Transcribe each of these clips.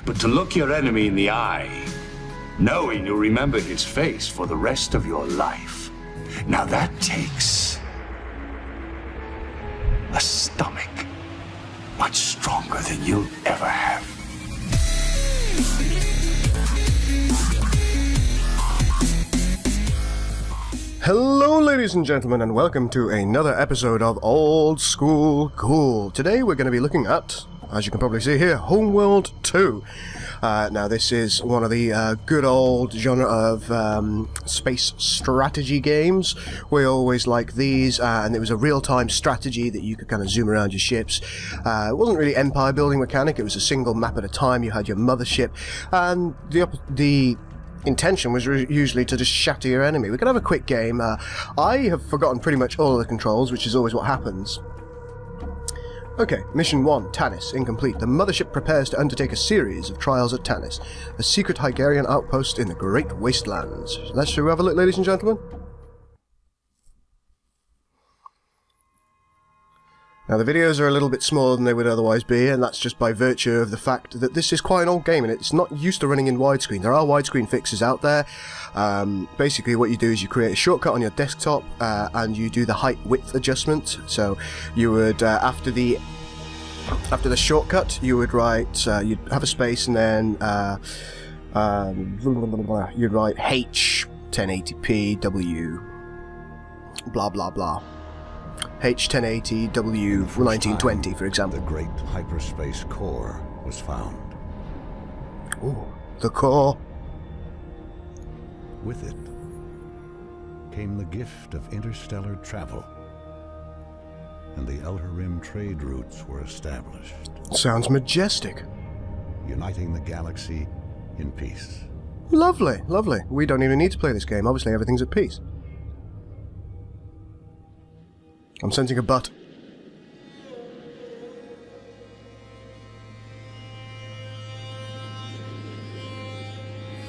But to look your enemy in the eye, knowing you'll remember his face for the rest of your life, now that takes a stomach much stronger than you'll ever have. Hello ladies and gentlemen, and welcome to another episode of Old School Cool. Today we're going to be looking at, as you can probably see here, Homeworld 2. Now this is one of the good old genre of space strategy games. We always like these, and it was a real-time strategy that you could kind of zoom around your ships. It wasn't really empire building mechanic, it was a single map at a time. You had your mothership, and the intention was usually to just shatter your enemy. We could have a quick game. I have forgotten pretty much all of the controls, which is always what happens. Okay, Mission 1, Tanis, incomplete. The mothership prepares to undertake a series of trials at Tanis, a secret Hygarian outpost in the Great Wastelands. Let's have a look, ladies and gentlemen. Now the videos are a little bit smaller than they would otherwise be, and that's just by virtue of the fact that this is quite an old game and it's not used to running in widescreen. There are widescreen fixes out there. Basically what you do is you create a shortcut on your desktop and you do the height-width adjustment. So you would, after the shortcut, you would write, you'd have a space and then you'd write H 1080p W blah blah blah. H1080 W1920, for example. The great hyperspace core was found. Ooh, the core. With it came the gift of interstellar travel, and the Outer Rim trade routes were established. Sounds majestic. Uniting the galaxy in peace. Lovely, lovely. We don't even need to play this game. Obviously, everything's at peace. I'm sensing a butt.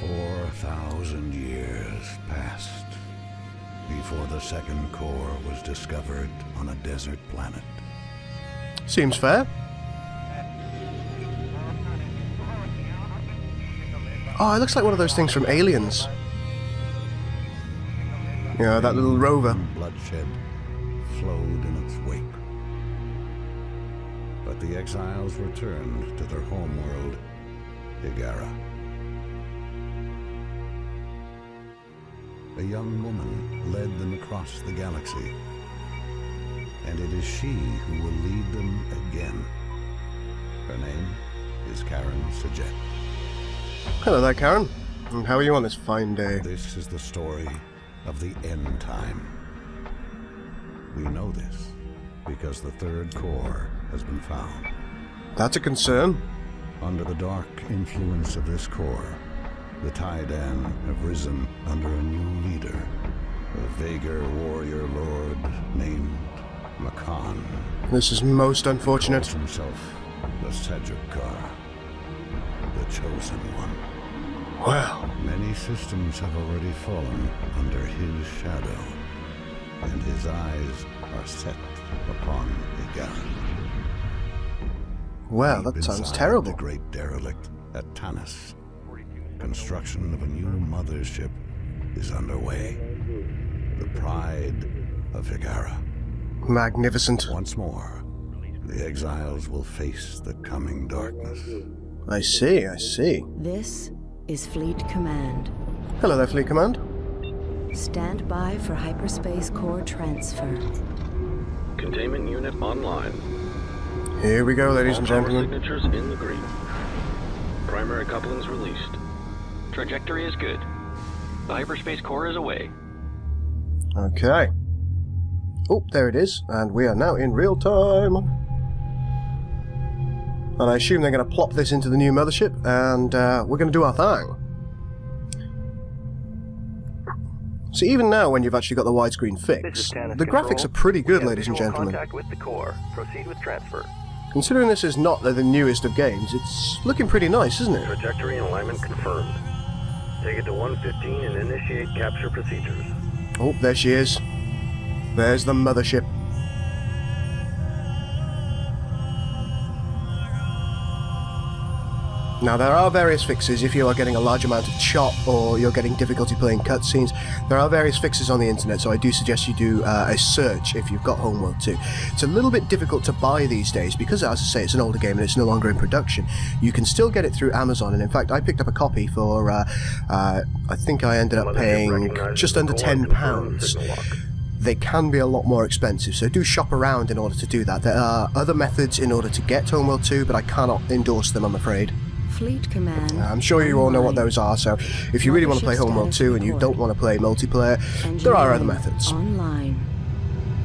"4,000 years passed before the second core was discovered on a desert planet. Seems fair. Oh, it looks like one of those things from Aliens. Yeah, that little rover. Bloodshed flowed in its wake. But the exiles returned to their homeworld, Hygara. A young woman led them across the galaxy, and it is she who will lead them again. Her name is Karen Sajet. Hello there, Karen. And how are you on this fine day? This is the story of the end time. We know this because the third core has been found. That's a concern. Under the dark influence of this core, the Taidan have risen under a new leader, a Vagar warrior lord named Makan. This is most unfortunate. Calls himself the Sajukar, the chosen one. Well, many systems have already fallen under his shadow, and his eyes are set upon Hygara. Well, that sounds terrible. The great derelict at Tanis. Construction of a new mothership is underway. The pride of Hygara. Magnificent. Once more, the exiles will face the coming darkness. I see, I see. This is Fleet Command. Hello there, Fleet Command. Stand by for hyperspace core transfer. Containment unit online. Here we go, ladies and gentlemen. Signatures in the green. Primary couplings released. Trajectory is good. The hyperspace core is away. Okay. Oh, there it is, and we are now in real time. And I assume they're going to plop this into the new mothership, and we're going to do our thing. So even now, when you've actually got the widescreen fix, the graphics are pretty good, ladies and gentlemen. Contact with the core. Proceed with transfer. Considering this is not the newest of games, it's looking pretty nice, isn't it? Trajectory and alignment confirmed. Take it to 115 and initiate capture procedures. Oh, there she is. There's the mothership. Now, there are various fixes if you are getting a large amount of chop or you're getting difficulty playing cutscenes. There are various fixes on the internet, so I do suggest you do a search if you've got Homeworld 2. It's a little bit difficult to buy these days because, as I say, it's an older game and it's no longer in production. You can still get it through Amazon, and in fact, I picked up a copy for, I think I ended up paying just under £10. They can be a lot more expensive, so do shop around in order to do that. There are other methods in order to get Homeworld 2, but I cannot endorse them, I'm afraid. Fleet command. I'm sure you all know what those are, so if you really want to play Homeworld 2 and you don't want to play multiplayer, there are other methods. Online.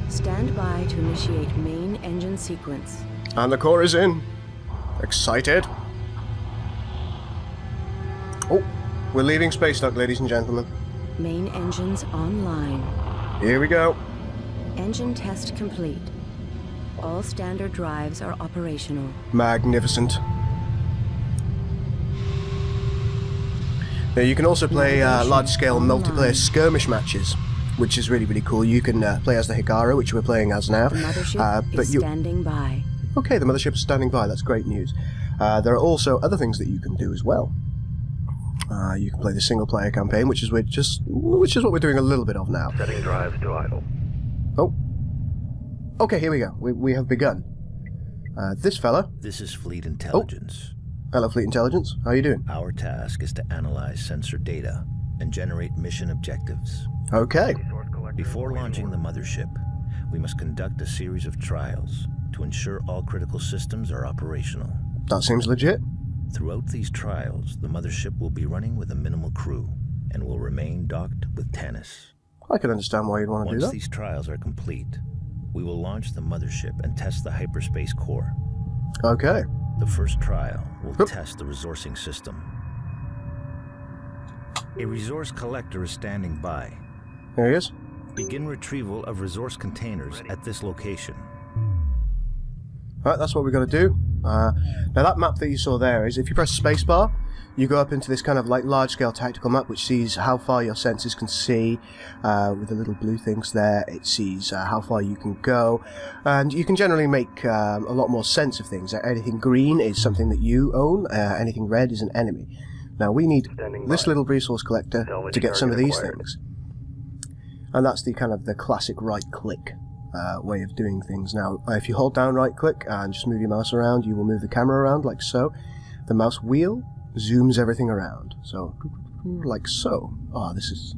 Stand by to initiate main engine sequence. And the core is in. Excited. Oh, we're leaving Space Dock, ladies and gentlemen. Main engines online. Here we go. Engine test complete. All standard drives are operational. Magnificent. Now, you can also play large-scale multiplayer skirmish matches, which is really, really cool. You can play as the Higara, which we're playing as now. The mothership is standing by. Okay, the mothership is standing by. That's great news. There are also other things that you can do as well. You can play the single-player campaign, which is what we're doing a little bit of now. Setting drives to idle. Oh. Okay, here we go. We have begun. This fella. This is Fleet Intelligence. Oh. Hello, Fleet Intelligence. How are you doing? Our task is to analyze sensor data and generate mission objectives. Okay. Before launching the mothership, we must conduct a series of trials to ensure all critical systems are operational. That seems legit. Throughout these trials, the mothership will be running with a minimal crew and will remain docked with Tanis. I can understand why you'd want to do that. Once these trials are complete, we will launch the mothership and test the hyperspace core. Okay. The first trial will test the resourcing system. A resource collector is standing by. There he is. Begin retrieval of resource containers at this location. Alright, that's what we've got to do. Now that map that you saw there is, if you press spacebar, you go up into this kind of like large-scale tactical map which sees how far your sensors can see. With the little blue things there, it sees how far you can go, and you can generally make a lot more sense of things. Anything green is something that you own, anything red is an enemy. Now we need this little resource collector to get some of these things, and that's the kind of the classic right-click way of doing things. Now, if you hold down right-click and just move your mouse around, you will move the camera around like so. The mouse wheel zooms everything around, so like so. This is...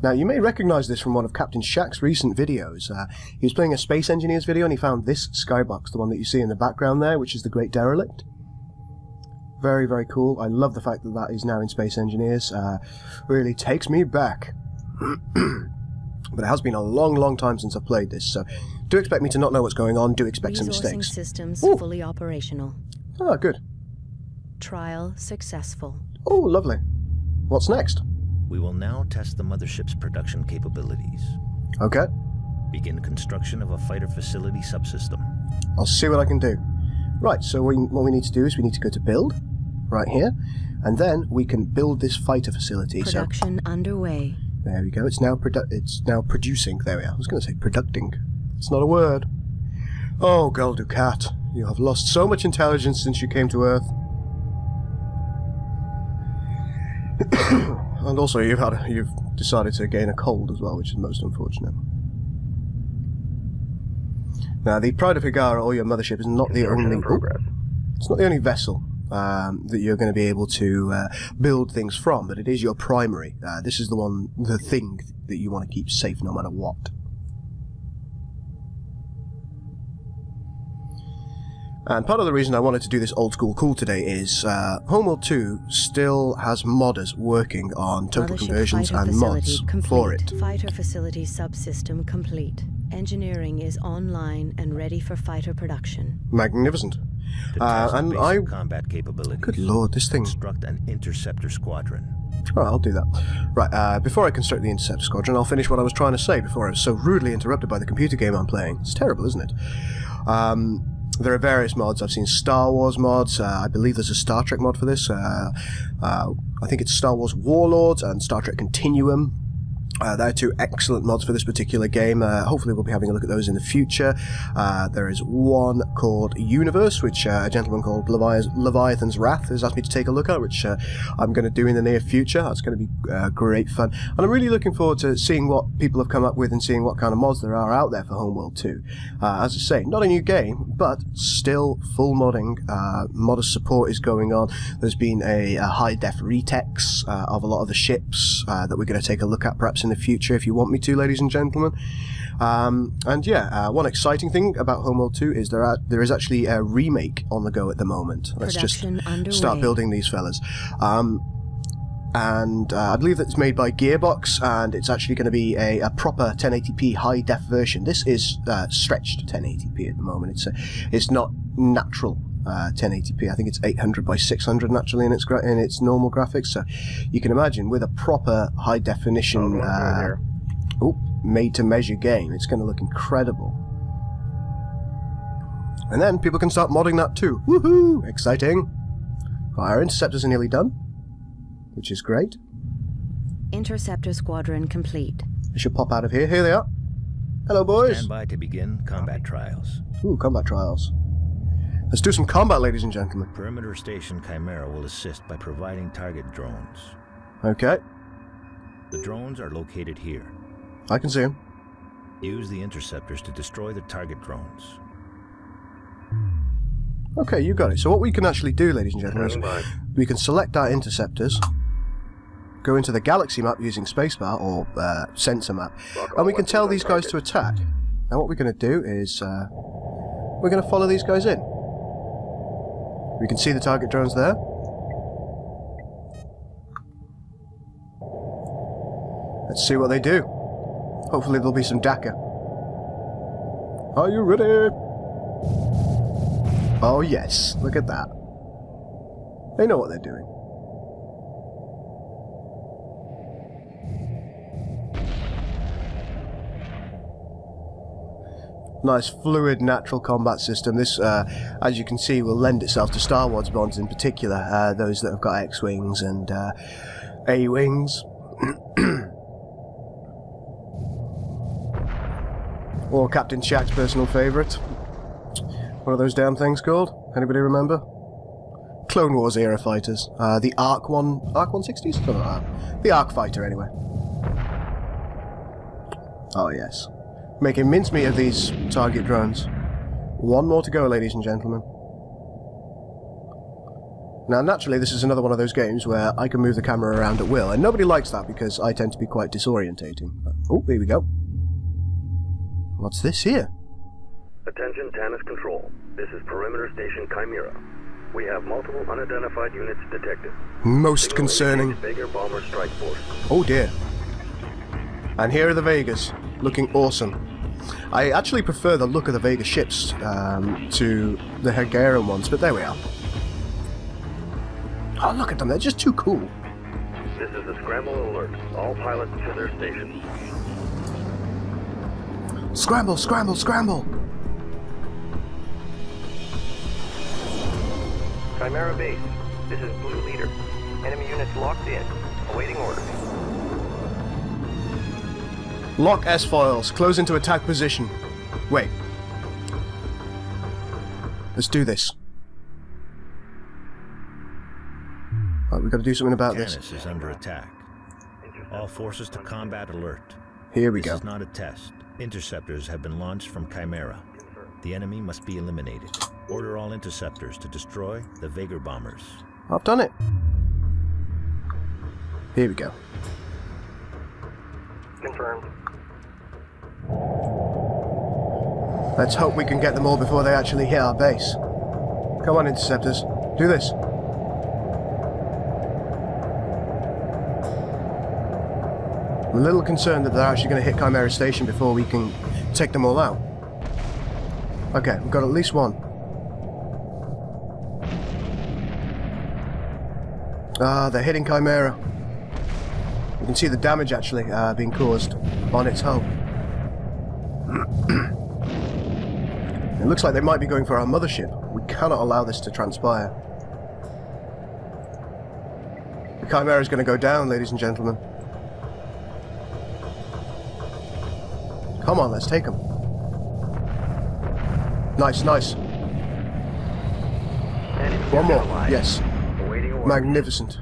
Now, you may recognize this from one of Captain Shack's recent videos. He was playing a Space Engineers video and he found this skybox, the one that you see in the background there, which is the Great Derelict. Very, very cool. I love the fact that that is now in Space Engineers. Really takes me back. But it has been a long, long time since I've played this, so do expect me to not know what's going on, do expect some Resourcing mistakes. systems Ooh. fully operational. Ah, good. Trial successful. Oh, lovely. What's next? We will now test the mothership's production capabilities. Okay. Begin construction of a fighter facility subsystem. I'll see what I can do. Right, so what we need to do is we need to go to build, right here, and then we can build this fighter facility. Production underway. There we go, it's now producing. There we are. I was going to say producting. It's not a word. Oh, Gul Dukat, you have lost so much intelligence since you came to Earth. And also, you've decided to gain a cold as well, which is most unfortunate. Now, the Pride of Higara, or your mothership, is not the only. It's not the only vessel that you're going to be able to build things from, but it is your primary. This is the thing that you want to keep safe no matter what. And part of the reason I wanted to do this old school cool today is Homeworld 2 still has modders working on total conversions and mods for it. Fighter facility subsystem complete. Engineering is online and ready for fighter production. Magnificent. And combat capabilities. Good lord, this thing. Construct an interceptor squadron. Alright, I'll do that. Right, before I construct the interceptor squadron, I'll finish what I was trying to say before I was so rudely interrupted by the computer game I'm playing. It's terrible, isn't it? There are various mods. I've seen Star Wars mods. I believe there's a Star Trek mod for this. I think it's Star Wars Warlords and Star Trek Continuum. There are two excellent mods for this particular game. Hopefully we'll be having a look at those in the future. There is one called Universe, which a gentleman called Leviathan's Wrath has asked me to take a look at, which I'm going to do in the near future. That's going to be great fun. And I'm really looking forward to seeing what people have come up with and seeing what kind of mods there are out there for Homeworld 2. As I say, not a new game, but still full modding. Modder support is going on. There's been a high-def retex of a lot of the ships that we're going to take a look at perhaps in the future if you want me to, ladies and gentlemen. And yeah, one exciting thing about Homeworld 2 is there is actually a remake on the go at the moment. Let's just start building these fellas. And I believe that it's made by Gearbox, and it's actually going to be a proper 1080p high-def version. This is stretched 1080p at the moment. It's not natural 1080p. I think it's 800 by 600 naturally in its normal graphics. So you can imagine with a proper high definition, made-to-measure game, it's going to look incredible. And then people can start modding that too. Woohoo! Exciting! Our interceptors are nearly done, which is great. Interceptor squadron complete. They should pop out of here. Here they are. Hello, boys. Stand by to begin combat trials. Ooh, combat trials. Let's do some combat, ladies and gentlemen. Perimeter Station Chimera will assist by providing target drones. Okay. The drones are located here. I can see them. Use the interceptors to destroy the target drones. Okay, you got it. So what we can actually do, ladies and gentlemen, is we can select our interceptors, go into the galaxy map using spacebar or sensor map, and we can tell these guys to attack. Now what we're going to do is we're going to follow these guys in. We can see the target drones there. Let's see what they do. Hopefully there'll be some DACA. Are you ready? Oh yes, look at that. They know what they're doing. Nice fluid natural combat system. This, as you can see, will lend itself to Star Wars mods in particular, those that have got X-Wings and A-Wings. Or Captain Shack's personal favourite. What are those damn things called? Anybody remember? Clone Wars era fighters. The Arc 160s? Something like that. The Arc fighter, anyway. Oh yes. Making mincemeat of these target drones. One more to go, ladies and gentlemen. Now, naturally, this is another one of those games where I can move the camera around at will, and nobody likes that because I tend to be quite disorientating. Oh, here we go. What's this here? Attention, Tannis Control. This is Perimeter Station Chimera. We have multiple unidentified units detected. Most concerning. Vager Bomber Strike Force. Oh dear. And here are the Vegas, looking awesome. I actually prefer the look of the Vega ships to the Hagaran ones, but there we are. Oh, look at them, they're just too cool. This is a scramble alert. All pilots to their stations. Scramble, scramble, scramble! Chimera Base. This is Blue Leader. Enemy units locked in. Awaiting orders. Lock S-foils. Close into attack position. Wait. Let's do this. Right, we've got to do something about this. Tannis is under attack. All forces to combat alert. Here we go. This is not a test. Interceptors have been launched from Chimera. The enemy must be eliminated. Order all interceptors to destroy the Vager bombers. I've done it. Here we go. Confirmed. Let's hope we can get them all before they actually hit our base. Come on, interceptors. Do this. I'm a little concerned that they're actually going to hit Chimera Station before we can take them all out. Okay, we've got at least one. Ah, they're hitting Chimera. You can see the damage actually being caused on its hull. It looks like they might be going for our mothership. We cannot allow this to transpire. The Chimera is going to go down, ladies and gentlemen. Come on, let's take them. Nice, nice. One more. Yes. Magnificent.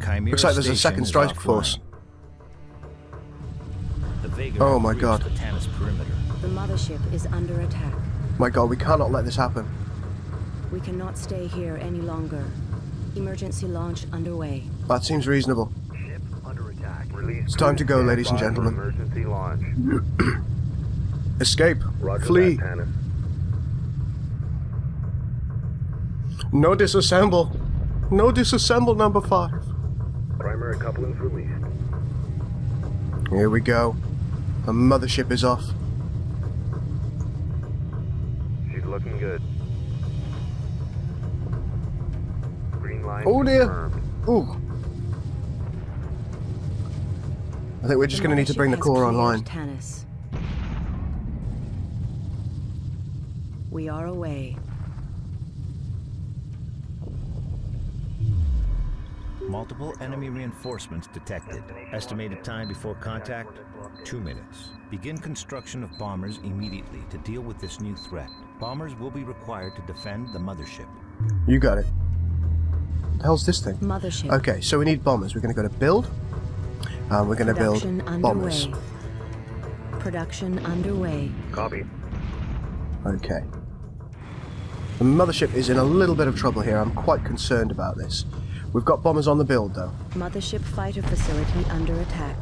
Chimera Looks like there's a Station second is strike offline. force. The Vega Oh have my breached God. the Tanis perimeter. The mothership is under attack. My God, we cannot let this happen. We cannot stay here any longer. Emergency launch underway. That seems reasonable. Ship under attack. Release It's time to go, crew ladies and standby for gentlemen. Emergency launch. Escape. Roger Flee. that, Tanis. No disassemble. No disassemble, number 5. Primary couplings released. Here we go. The mothership is off. She's looking good. Green line Oh dear. confirmed. Ooh. I think we're just going to need to bring the core online. Tanis. We are away. Multiple enemy reinforcements detected. Estimated time before contact, 2 minutes. Begin construction of bombers immediately to deal with this new threat. Bombers will be required to defend the mothership. You got it. What the hell's this thing? Mothership. Okay, so we need bombers. We're going to go to build. And we're going to build Production bombers. underway. Production underway. Copy. Okay. The mothership is in a little bit of trouble here. I'm quite concerned about this. We've got bombers on the build, though. Mothership fighter facility under attack.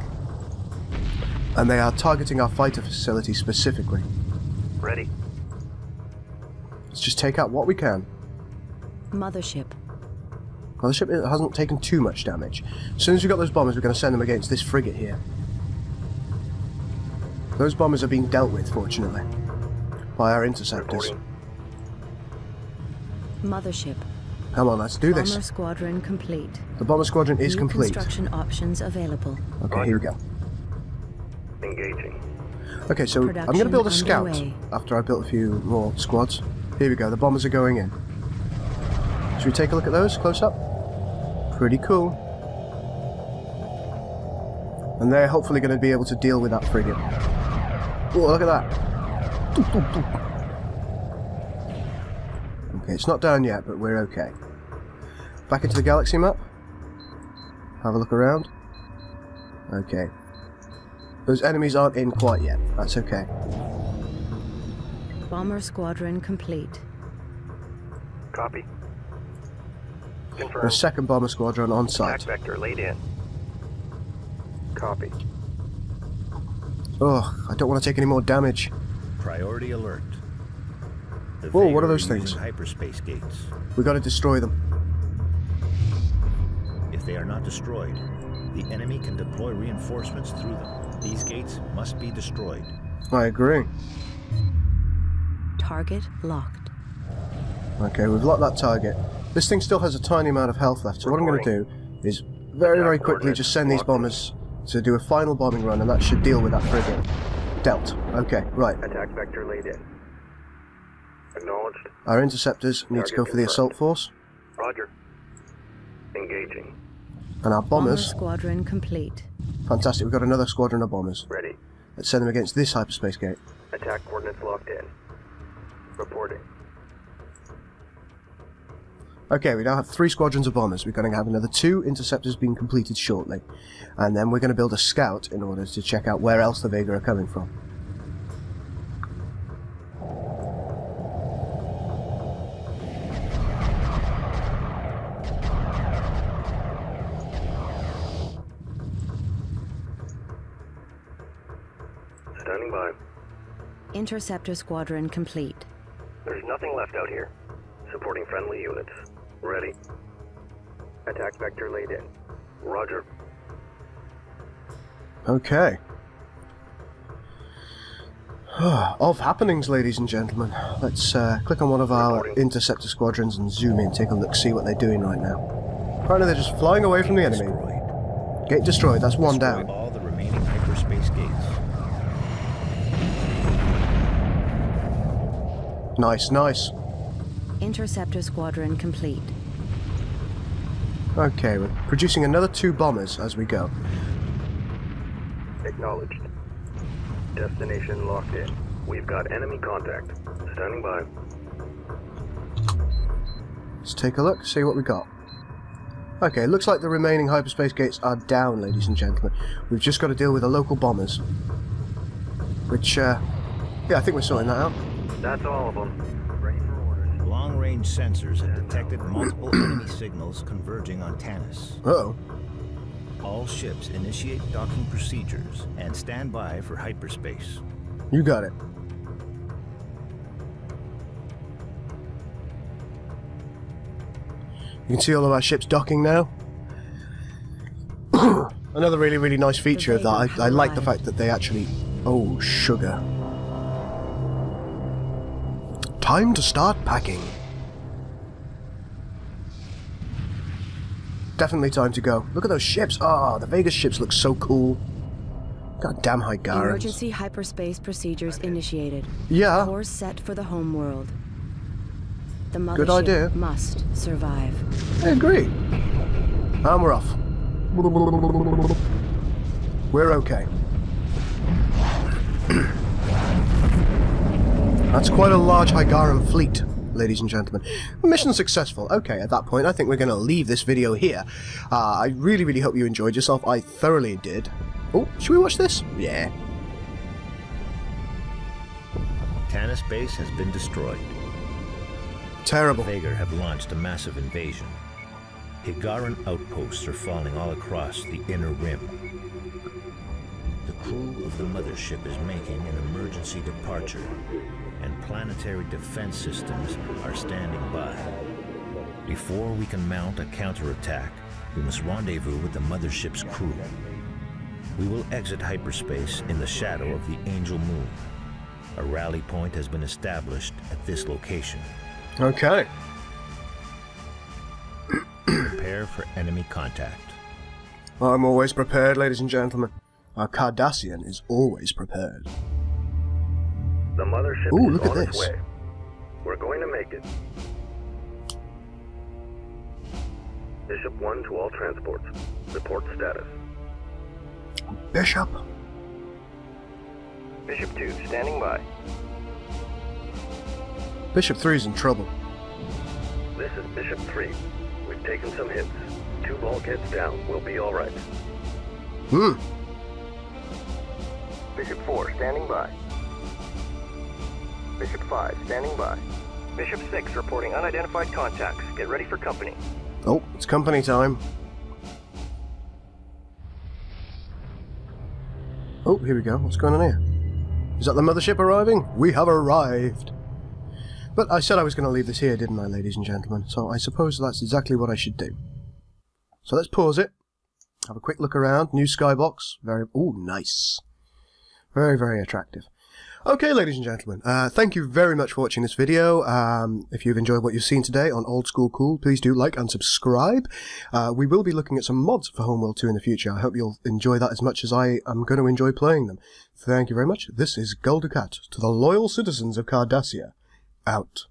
And they are targeting our fighter facility specifically. Ready. Let's just take out what we can. Mothership. Mothership hasn't taken too much damage. As soon as we've got those bombers, we're going to send them against this frigate here. Those bombers are being dealt with, fortunately, by our interceptors. Reporting. Mothership. Come on, let's do Bomber this. squadron complete. The bomber squadron is New complete. construction options available. Okay, here we go. Engaging. Okay, so I'm going to build a Production scout underway. after I built a few more squads. Here we go, the bombers are going in. Should we take a look at those close up? Pretty cool. And they're hopefully going to be able to deal with that frigate. Oh, look at that. Okay, it's not down yet, but we're okay. Back into the galaxy map. Have a look around. Okay. Those enemies aren't in quite yet. That's okay. Bomber squadron complete. Copy. There's a Confirmed. second bomber squadron on Attack site. vector laid in. Copy. Oh, I don't want to take any more damage. Priority alert. The Whoa, what Vega are those using things? Hyperspace gates. We got to destroy them. If they are not destroyed, the enemy can deploy reinforcements through them. These gates must be destroyed. I agree. Target locked. Okay, we've locked that target. This thing still has a tiny amount of health left, so what I'm going to do is very, very quickly just send these bombers to do a final bombing run, and that should deal with that frigate. Dealt. Okay, right. Attack vector laid in. Acknowledged. Our interceptors need to go for the assault force, Roger. Engaging. and our Bomber bombers. squadron complete. Fantastic, we've got another squadron of bombers. Ready. Let's send them against this hyperspace gate. Attack coordinates locked in. Reporting. Okay, we now have 3 squadrons of bombers. We're going to have another 2 interceptors being completed shortly. And then we're going to build a scout in order to check out where else the Vega are coming from. Standing by. Interceptor squadron complete. There's nothing left out here. Supporting friendly units. Ready. Attack vector laid in. Roger. Okay. Of happenings, ladies and gentlemen. Let's click on one of our interceptor squadrons and zoom in, take a look, see what they're doing right now. Apparently they're just flying away from the enemy. Destroyed. Gate destroyed, that's one Destroy down. all the remaining hyperspace gates. Nice, nice. Interceptor squadron complete. Okay, we're producing another 2 bombers as we go. Acknowledged. Destination locked in. We've got enemy contact. Standing by. Let's take a look, see what we got. Okay, looks like the remaining hyperspace gates are down, ladies and gentlemen. We've just got to deal with the local bombers. Which, yeah, I think we're sorting that out. That's all of them. Ready for orders. Long-range sensors have detected multiple enemy signals converging on Tanis. Uh-oh. All ships initiate docking procedures and stand by for hyperspace. You got it. You can see all of our ships docking now. Another really, really nice feature of that. I like the fact that they actually... Oh, sugar. Time to start packing. Definitely time to go. Look at those ships. Oh, the Vegas ships look so cool. God damn Hygarans. Emergency hyperspace procedures initiated. Yeah. Course set for the Homeworld. The Good idea. mothership must survive. I agree. And we're off. We're okay. That's quite a large Hygaran fleet, ladies and gentlemen. Mission successful. Okay, at that point, I think we're going to leave this video here. I really, really hope you enjoyed yourself. I thoroughly did. Oh, should we watch this? Yeah. Tanis base has been destroyed. Terrible. Vagar have launched a massive invasion. Higaran outposts are falling all across the inner rim. The crew of the mothership is making an emergency departure, and planetary defense systems are standing by. Before we can mount a counterattack, we must rendezvous with the mothership's crew. We will exit hyperspace in the shadow of the Angel Moon. A rally point has been established at this location. Okay. Prepare for enemy contact. I'm always prepared, ladies and gentlemen. Our Cardassian is always prepared. The mothership Ooh, is look at on its this. way. We're going to make it. Bishop 1 to all transports. Report status. Bishop. Bishop 2 standing by. Bishop 3's in trouble. This is Bishop 3. We've taken some hits. 2 bulkheads down. We'll be all right. Bishop 4 standing by. Bishop 5 standing by. Bishop 6 reporting unidentified contacts. Get ready for company. Oh, it's company time. Oh, here we go. What's going on here? Is that the mothership arriving? We have arrived. But I said I was going to leave this here, didn't I, ladies and gentlemen? So I suppose that's exactly what I should do. So let's pause it. Have a quick look around. New skybox. Very... Ooh, nice. Very, very attractive. Okay, ladies and gentlemen, thank you very much for watching this video. If you've enjoyed what you've seen today on Old School Cool, please do like and subscribe. We will be looking at some mods for Homeworld 2 in the future. I hope you'll enjoy that as much as I am going to enjoy playing them. Thank you very much. This is Gul Dukat to the loyal citizens of Cardassia. Out.